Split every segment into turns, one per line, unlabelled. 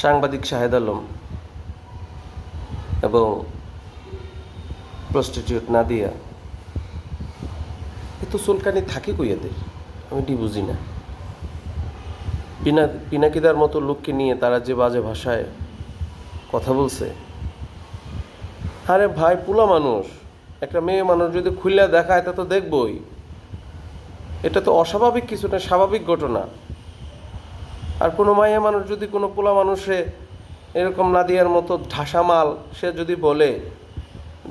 সাংবাদিক শাহেদ আলম এবং প্রস্টিটিউট নাদিয়া, এত চুলকানি থাকে কই এদের? আমি এটি বুঝি না। পিনাকিদার মতো লোককে নিয়ে তারা যে বাজে ভাষায় কথা বলছে। আরে ভাই, পোলা মানুষ, একটা মেয়ে মানুষ যদি খুলে দেখায় তা তো দেখবই। এটা তো অস্বাভাবিক কিছু না, স্বাভাবিক ঘটনা। আর কোনো মাইয়া মানুষ যদি কোনো পোলা মানুষে এরকম নাদিয়ার মতো ঢাসা মাল সে যদি বলে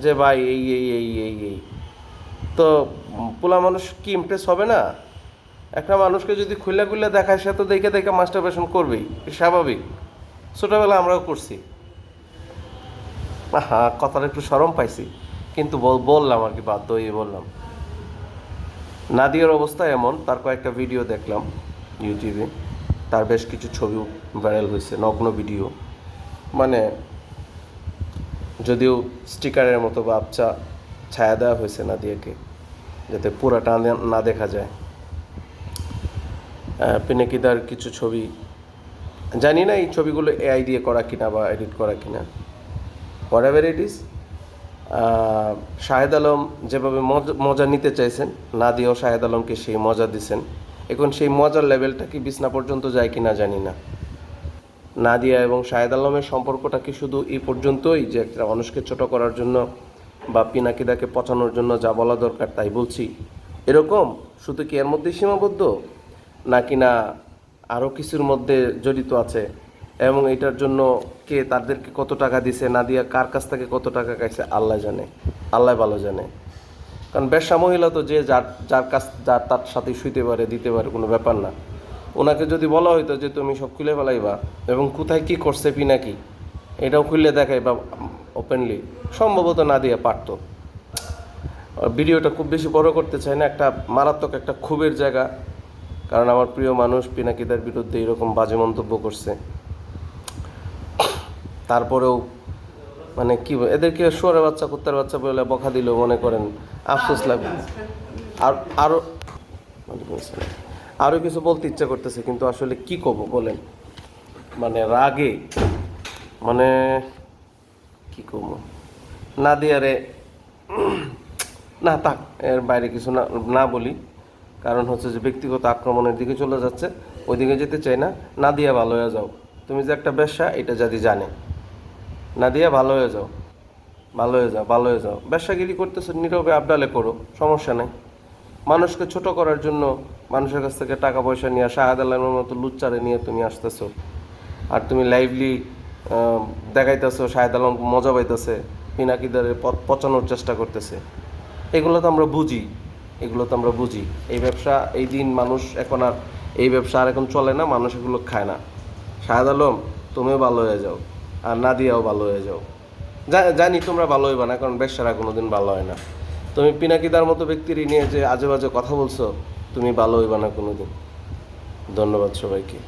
যে ভাই এই এই এই এই এই, তো পোলা মানুষ কি ইমপ্রেস হবে না? একটা মানুষকে যদি খুলে খুলে দেখায় সে তো দেখে দেখে মাস্টারবেশন করবেই, স্বাভাবিক। ছোটোবেলা আমরাও করছি। হ্যাঁ, কথাটা একটু শরম পাইছি, কিন্তু বললাম আর কি, বাধ্য হয়ে বললাম। নাদিয়ার অবস্থা এমন, তার কয়েকটা ভিডিও দেখলাম ইউটিউবে, তার বেশ কিছু ছবিও ভাইরাল হয়েছে, নগ্ন ভিডিও। মানে যদিও স্টিকারের মতো বা আবছা ছায়া দেওয়া হয়েছে নাদিয়াকে, যাতে পুরাটা না দেখা যায়। পিনাকিদার কিছু ছবি, জানি না এই ছবিগুলো এআই দিয়ে করা কিনা বা এডিট করা কিনা, whatever it is. Shahed Alam যেভাবে মজা নিতে চাইছেন, নাদিয়াও শাহেদ আলমকে সেই মজা দিছেন। এখন সেই মজার লেভেলটা কি বিছনা পর্যন্ত যায় কিনা জানি না। নাদিয়া এবং শাহেদ আলমের সম্পর্কটা কি শুধু এই পর্যন্তই, যে একটা মানুষকে ছোট করার জন্য বা পিনাকিদাকে পচানোর জন্য যা বলা দরকার তাই বলছি, এরকম শুধু কি এর মধ্যেই সীমাবদ্ধ, নাকি না আরও কিছুর মধ্যে জড়িত আছে? এবং এটার জন্য কে তাদেরকে কত টাকা দিছে, নাদিয়া কার কাছ থেকে কত টাকা খাইছে, আল্লাহ জানে, আল্লাহ ভালো জানে। কারণ বেশ্যা মহিলা তো যে যার কাছ তার সাথেই শুইতে পারে, দিতে পারে, কোনো ব্যাপার না। ওনাকে যদি বলা হইতো যে তুমি সব খুলে ফেলাইবা এবং কোথায় কী করছে পিনাকি এটাও খুলে দেখাইবা ওপেনলি, সম্ভবত নাদিয়া পারত। ভিডিওটা খুব বেশি বড় করতে চাই না, একটা মারাত্মক একটা ক্ষোভের জায়গা, কারণ আমার প্রিয় মানুষ পিনাকিদার বিরুদ্ধে এরকম বাজে মন্তব্য করছে। তারপরেও মানে কি এদেরকে শুয়ারে বাচ্চা কুত্তার বাচ্চা বলে বকা দিলেও মনে করেন আফসোস লাগবে। আর আরও আরও কিছু বলতে ইচ্ছা করতেছে, কিন্তু আসলে কি কব বলেন, মানে রাগে, মানে কি কব, নাদিয়ারে না থাক, এর বাইরে কিছু না না বলি, কারণ হচ্ছে যে ব্যক্তিগত আক্রমণের দিকে চলে যাচ্ছে, ওই দিকে যেতে চাই না। নাদিয়া ভালো হয়ে যাও, তুমি যে একটা ব্যবসা এটা যদি জানে, নাদিয়া ভালো হয়ে যাও, ভালো হয়ে যাও, ভালো হয়ে যাও। ব্যবসাগিরি করতেছো নীরবে আবডালে করো, সমস্যা নেই। মানুষকে ছোট করার জন্য মানুষের কাছ থেকে টাকা পয়সা নিয়ে শাহেদ আলমের মতো লুচ্চারে নিয়ে তুমি আসতেছো, আর তুমি লাইভলি দেখাইতেছো শাহেদ আলম মজা পাইতেছে, পিনাকিদারে পচানোর চেষ্টা করতেছে। এগুলো তো আমরা বুঝি, এগুলো তো আমরা বুঝি। এই ব্যবসা এই দিন মানুষ এখন আর এই ব্যবসা আর এখন চলে না, মানুষ এগুলো খায় না। শাহেদ আলম তুমিও ভালো হয়ে যাও, আর নাদিয়াও ভালো হয়ে যাও। জানি তোমরা ভালো হইবা না, কারণ ব্যবসারা কোনো দিন ভালো হয় না। তুমি পিনাকিদার মতো ব্যক্তির নিয়ে যে আজে বাজে কথা বলছো, তুমি ভালো হইবা না কোনো দিন। ধন্যবাদ সবাইকে।